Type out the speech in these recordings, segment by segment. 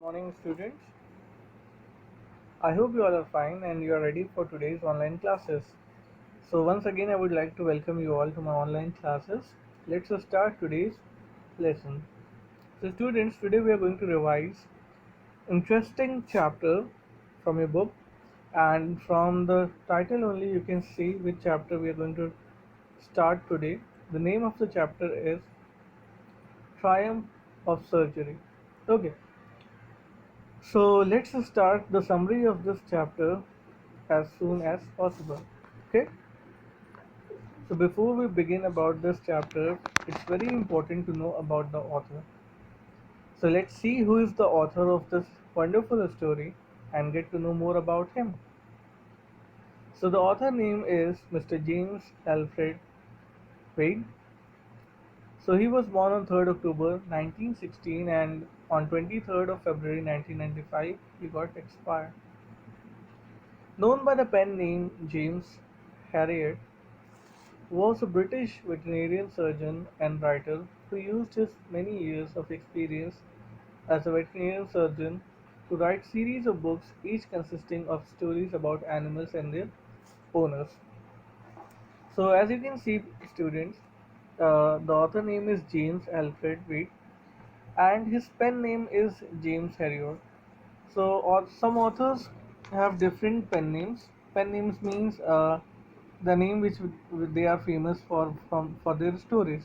Morning, students. I hope you all are fine and you are ready for today's online classes. So, once again, I would like to welcome you all to my online classes. Let's start today's lesson. So, students, today we are going to revise interesting chapter from a book, and from the title only you can see which chapter we are going to start today. The name of the chapter is Triumph of Surgery. Okay, so let's start the summary of this chapter as soon as possible. Okay, so before we begin about this chapter, it's very important to know about the author. So let's see who is the author of this wonderful story and get to know more about him. So the author name is Mr. James Alfred Wade. So he was born on 3rd October 1916 and on 23rd of February 1995 he got expired. Known by the pen name James Harriet, was a British veterinarian surgeon and writer who used his many years of experience as a veterinarian surgeon to write series of books, each consisting of stories about animals and their owners. So as you can see, students, the author name is James Alfred Wade and his pen name is James Herriot. So some authors have different pen names. Pen names means the name which they are famous for their stories.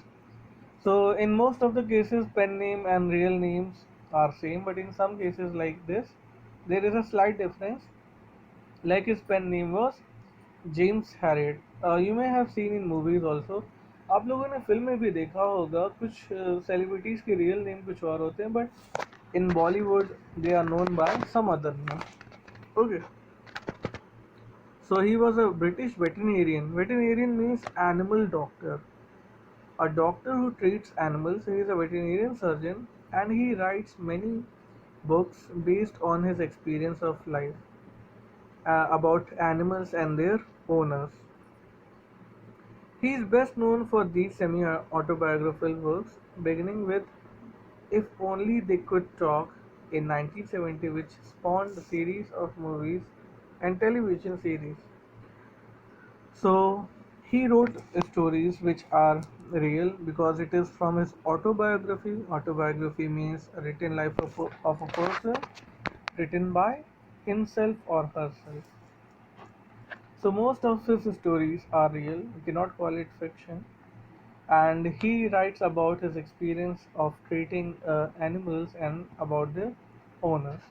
So in most of the cases, pen name and real names are same, but in some cases like this, there is a slight difference. Like his pen name was James Harriet. You may have seen in movies also. आप लोगों ने film में भी देखा होगा कुछ celebrities के real name कुछ और होते हैं but in Bollywood they are known by some other name. Okay, so he was a British veterinarian. Veterinarian means animal doctor, a doctor who treats animals. He is a veterinarian surgeon and he writes many books based on his experience of life about animals and their owners. He is best known for these semi-autobiographical works, beginning with "If Only They Could Talk" in 1970, which spawned a series of movies and television series. So, he wrote stories which are real because it is from his autobiography. Autobiography means a written life of a person written by himself or herself. So, most of his stories are real, we cannot call it fiction. And he writes about his experience of treating animals and about their owners.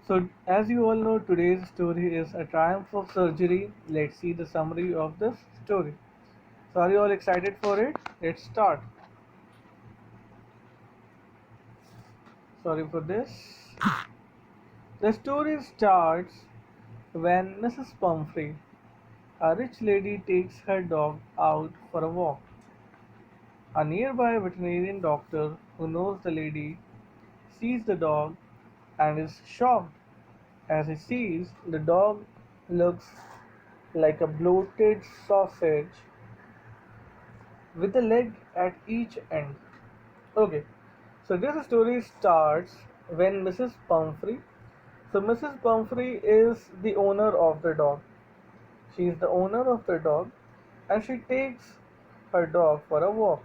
So, as you all know, today's story is A Triumph of Surgery. Let's see the summary of this story. So, are you all excited for it? Let's start. Sorry for this. The story starts when Mrs. Pumphrey, a rich lady, takes her dog out for a walk. A nearby veterinarian doctor who knows the lady sees the dog and is shocked as he sees the dog looks like a bloated sausage with a leg at each end. Okay, so this story starts when Mrs. Pumphrey. So Mrs. Pumphrey is the owner of the dog. She is the owner of the dog and she takes her dog for a walk.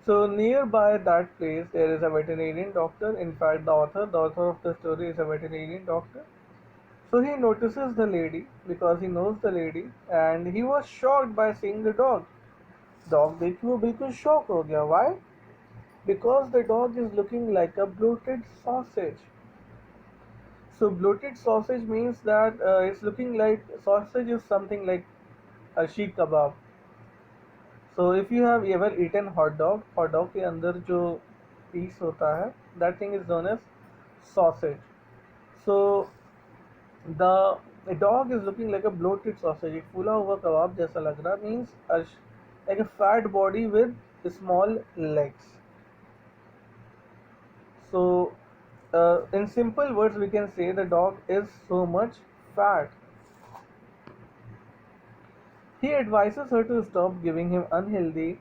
So nearby that place there is a veterinarian doctor. In fact, the author of the story is a veterinarian doctor. So he notices the lady because he knows the lady and he was shocked by seeing the dog. Dog देख के वो बिल्कुल shock हो गया. Why? Because the dog is looking like a bloated sausage. So bloated sausage means that it's looking like sausage is something like a sheep kebab. So if you have ever eaten hot dog के अंदर जो piece होता है, that thing is known as sausage. So the dog is looking like a bloated sausage. एक फूला हुआ कबाब जैसा लग रहा means like a fat body with small legs. So in simple words we can say the dog is so much fat. He advises her to stop giving him unhealthy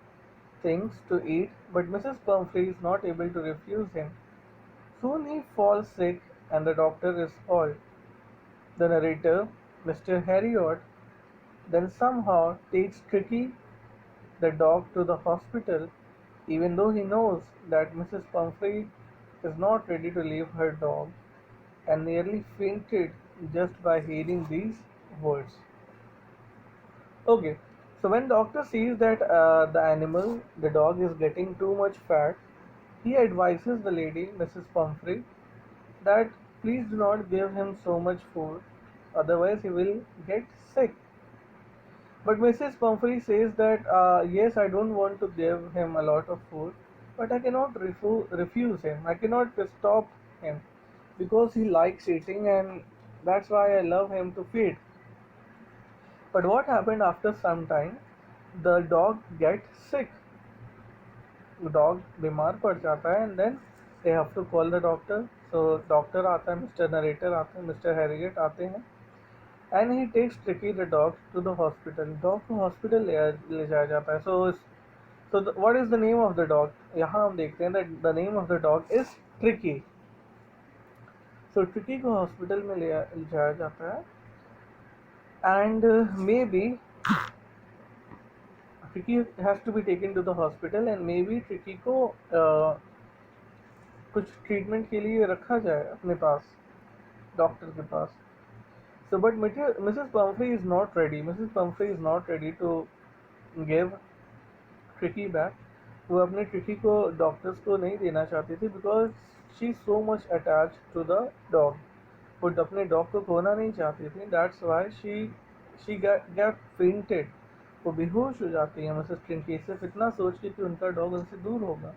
things to eat, but Mrs. Pumphrey is not able to refuse him. Soon he falls sick and the doctor is called. The narrator, Mr. Harriot, then somehow takes Tricky, the dog, to the hospital, even though he knows that Mrs. Pumphrey is not ready to leave her dog, and nearly fainted just by hearing these words. Okay, so when doctor sees that the animal, the dog, is getting too much fat, he advises the lady, Mrs. Pumphrey, that please do not give him so much food, otherwise he will get sick. But Mrs. Pumphrey says that yes, I don't want to give him a lot of food, but I cannot refuse him. I cannot stop him because he likes eating, and that's why I love him to feed. But what happened after some time? The dog gets sick. Dog बीमार पड़ जाता है, and then they have to call the doctor. So doctor आता है, Mr. Narrator आते हैं, Mr. Harriet आते हैं, and he takes Tricky the dog to the hospital. Dog को hospital ले जाया जाता है. What is the name of the dog? यहाँ हम देखते हैं that the name of the dog is Tricky. So Tricky को hospital में ले जाया जाता है, and maybe Tricky has to be taken to the hospital, and maybe Tricky को कुछ ट्रीटमेंट के लिए रखा जाए अपने पास, डॉक्टर के पास. So but Mrs. Pumphrey is not ready. Mrs. Pumphrey is not ready to give Tricky back. वो अपने Tricky को डॉक्टर्स को नहीं देना चाहती थी because she is so much attached to the dog. वो अपने डॉग को खोना नहीं चाहती थी. That's why she got fainted. वो बेहोश हो जाती है मिसेस ट्रिंकी, सिर्फ इतना सोच के कि उनका डॉग उनसे दूर होगा.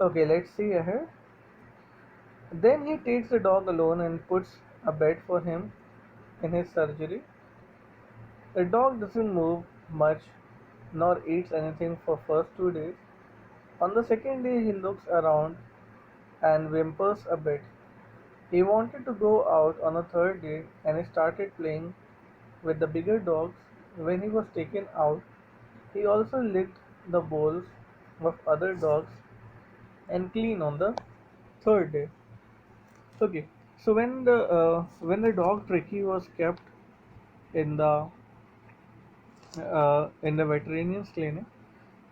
Okay, let's see ahead. Then he takes the dog alone and puts a bed for him in his surgery. The dog doesn't move much nor eats anything for first 2 days. On the second day he looks around and whimpers a bit. He wanted to go out on a third day and he started playing with the bigger dogs. When he was taken out, he also licked the bowls of other dogs and clean on the third day. Okay, so when the dog Tricky was kept in the veterinarian's clinic,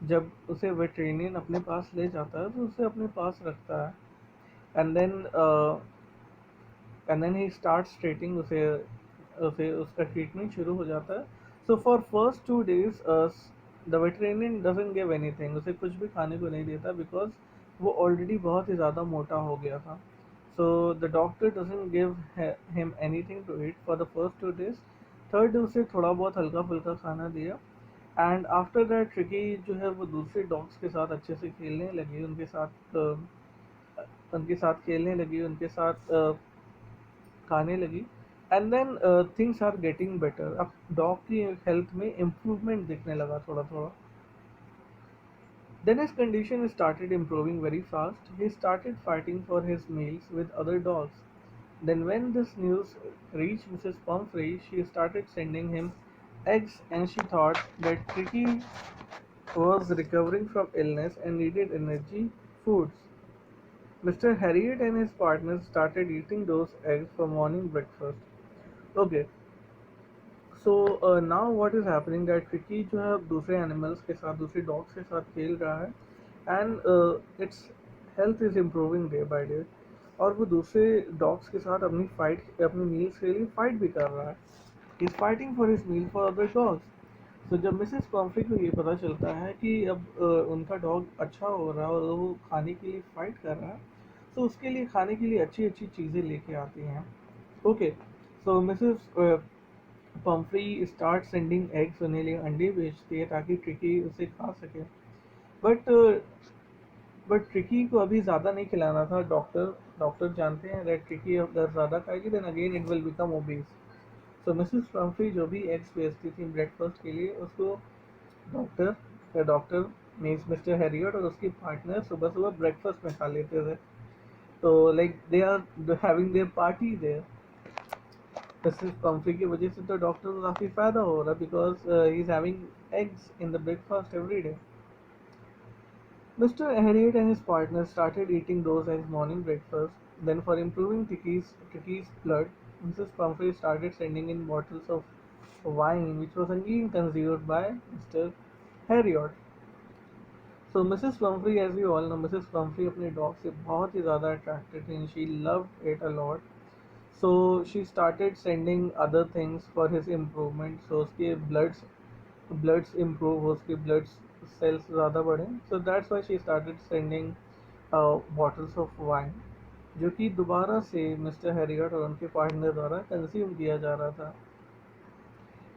जब उसे वेटरेनियन अपने पास ले जाता है तो उसे अपने पास रखता है, and then he starts treating, उसे उसे उसका ट्रीटमेंट शुरू हो जाता है. So for first 2 days the veterinarian doesn't give anything, उसे कुछ भी खाने को नहीं देता बिकॉज वो ऑलरेडी बहुत ही ज़्यादा मोटा हो गया था. So the doctor doesn't give him anything to eat for the first 2 days. Third day उसे थोड़ा बहुत हल्का फुल्का खाना दिया, एंड आफ्टर दैट ट्रिकी जो है वो दूसरे डॉग्स के साथ अच्छे से खेलने लगी, उनके साथ खेलने लगी, उनके साथ खाने लगी, and then things are getting better. अब डॉग की हेल्थ में इम्प्रूवमेंट दिखने लगा थोड़ा थोड़ा. Then his condition started improving very fast. He started fighting for his meals with other dogs. Then when this news reached Mrs. Pumphrey, she started sending him eggs, and she thought that Tricky was recovering from illness and needed energy foods. Mr. Harriet and his partners started eating those eggs for morning breakfast. Okay, so now what is happening that Tricky जो है दूसरे animals के साथ, दूसरे dogs के साथ खेल रहा है, and its health is improving day by day. और वो दूसरे dogs के साथ अपनी meals के लिए fight भी कर रहा है. He is fighting for his meal for other dogs. तो जब मिसेस पम्फ्री को ये पता चलता है कि अब उनका डॉग अच्छा हो रहा है और वो खाने के लिए फाइट कर रहा है, तो उसके लिए खाने के लिए अच्छी अच्छी चीज़ें लेके आती हैं. Okay, so Mrs Pomfrey start sending eggs, उन्हें लिए अंडे बेचती है ताकि ट्रिकी उसे खा सके. बट बट ट्रिकी को अभी ज़्यादा नहीं खिलाना था. डॉक्टर जानते हैं दैट ट्रिकी अगर ज़्यादा खाएगी then again it will become obese. तो मिसेस पम्फ्री जो भी एग्स बेचती थी ब्रेकफास्ट के लिए, उसको डॉक्टर मीन्स मिस्टर हैरियट और उसकी पार्टनर सुबह सुबह ब्रेकफास्ट में खा लेते थे. तो like they are having their party there. Mrs Pomfrey की वजह से तो डॉक्टर को काफ़ी फ़ायदा हो रहा है because he is having eggs in the breakfast every day. Mr. Harriet and his partner started eating those as morning breakfast. Then, for improving Tricky's blood, Mrs. Pumphrey started sending in bottles of wine, which was again consumed by Mr. Harriot. So Mrs. Pumphrey, as we all know, Mrs. Pumphrey अपने dog से बहुत ही ज़्यादा attracted थी and she loved it a lot. So she started sending other things for his improvement. So उसके bloods improve, उसके blood cells ज़्यादा बढ़े. So that's why she started sending bottles of wine, जो कि दोबारा से मिस्टर हैरियट और उनके पार्टनर द्वारा कंज्यूम किया जा रहा था.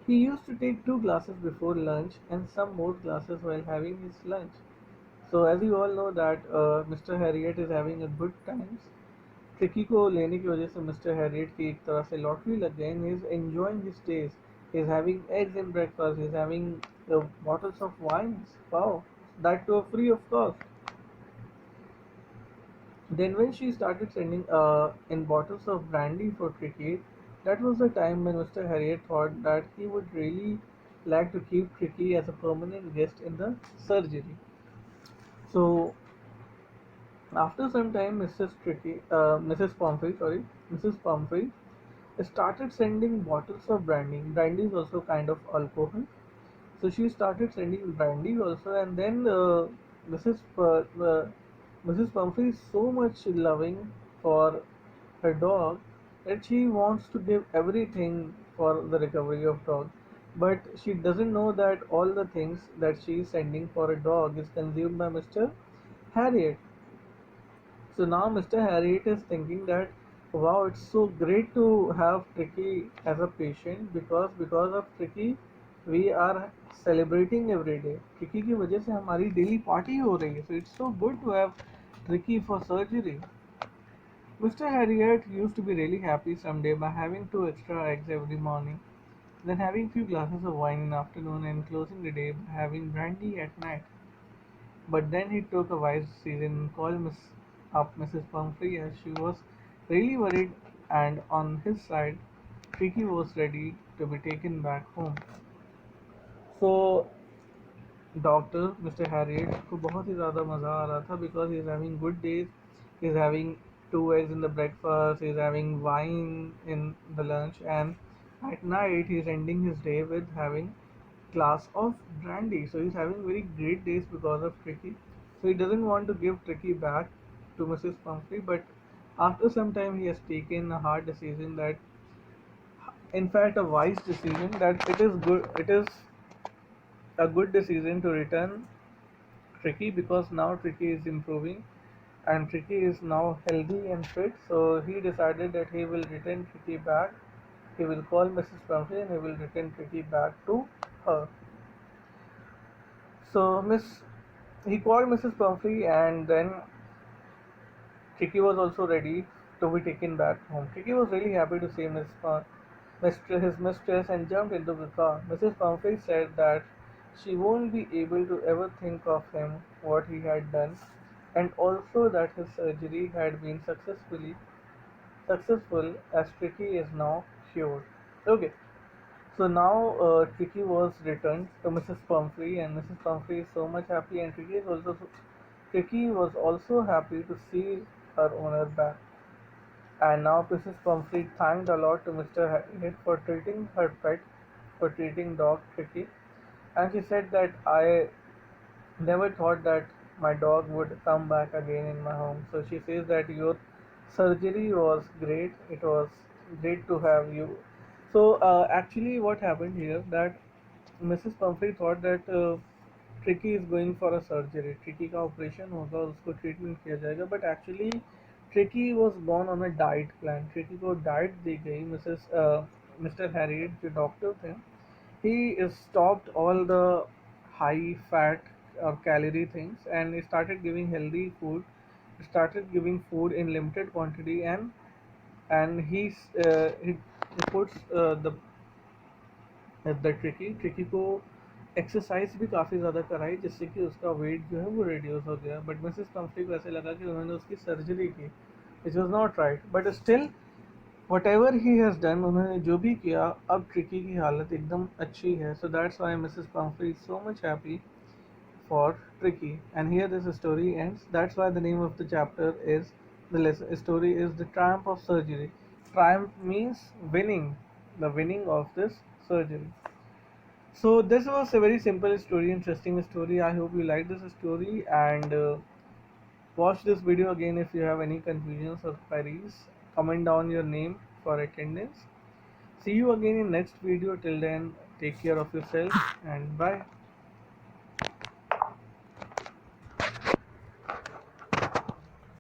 He used to take 2 glasses before lunch and some more glasses while having his lunch. So as you all know that Mr. Harriet is having a good times. Tricky को लेने की वजह से मिस्टर हैरियट की एक तरह से lottery लग गई and he is enjoying his days. He is having eggs in breakfast. He is having bottles of wines. Wow, that too free of cost. Then when she started sending in bottles of brandy for Tricky, that was the time when Mr. Harriet thought that he would really like to keep Tricky as a permanent guest in the surgery. So after some time, Mrs. Pumphrey started sending bottles of brandy. Brandy is also kind of alcohol. So she started sending brandy also, and then Mrs. P- Mrs. Pumphrey is so much loving for her dog that she wants to give everything for the recovery of dog. But she doesn't know that all the things that she is sending for a dog is consumed by Mr. Harriet. So now Mr. Harriet is thinking that wow, it's so great to have Tricky as a patient because of Tricky we are celebrating every day. Tricky की वजह से हमारी daily party हो रही है. So it's so good to have Tricky for surgery. Mr. Harriet used to be really happy someday by having 2 extra eggs every morning, then having few glasses of wine in the afternoon and closing the day by having brandy at night. But then he took a wise decision and called up Mrs. Pumphrey as she was really worried, and on his side, Tricky was ready to be taken back home. So doctor mister Harriet को बहुत ही ज़्यादा मज़ा आ रहा था because he is having good days, he is having 2 eggs in the breakfast, he is having wine in the lunch, and at night he is ending his day with having glass of brandy. So he's having very great days because of Tricky. So he doesn't want to give Tricky back to Mrs. Pumphrey, but after some time he has taken a hard decision that, in fact, a wise decision, that it is a good decision to return Tricky because now Tricky is improving and Tricky is now healthy and fit. So he decided that he will return Tricky back. He will call Mrs. Pumphrey and he will return Tricky back to her. So he called Mrs. Pumphrey and then Tricky was also ready to be taken back home. Tricky was really happy to see his mistress and jumped into the car. Mrs. Pumphrey said that she won't be able to ever think of him what he had done, and also that his surgery had been successful as Tricky is now cured. Okay, so now Tricky was returned to Mrs. Pumphrey, and Mrs. Pumphrey is so much happy, and Tricky was also happy to see her owner back. And now Mrs. Pumphrey thanked a lot to Mr. Harriet for treating her pet, for treating dog Tricky, and she said that I never thought that my dog would come back again in my home. So she says that your surgery was great. It was great to have you. So actually, what happened here that Mrs. Pumphrey thought that Tricky is going for a surgery. Tricky का operation होगा, उसको treatment किया जाएगा. But actually, Tricky was gone on a diet plan. Tricky को diet दी गई. Mr. Harriet जो doctor थे, he stopped all the high fat or calorie things and he started giving healthy food. He started giving food in limited quantity, and he puts the tricky को exercise भी काफ़ी ज़्यादा कराई जिससे कि उसका वेट जो है वो रिड्यूस हो गया. बट मिसेस पंफ्री को ऐसे लगा कि उन्होंने उसकी सर्जरी की, which was not right. But still what ever he has done, उन्होंने जो भी किया, अब ट्रिकी की हालत एकदम अच्छी है. So that's why Mrs Pomfrey is so much happy for Tricky. And here this story ends. That's why the name of the chapter is the story is the triumph of surgery. Triumph means winning, the winning of this surgery. So this was a very simple story, interesting story. I hope you liked this story and watch this video again if you have any confusions or queries. Comment down your name for attendance. See you again in next video. Till then, take care of yourself and bye.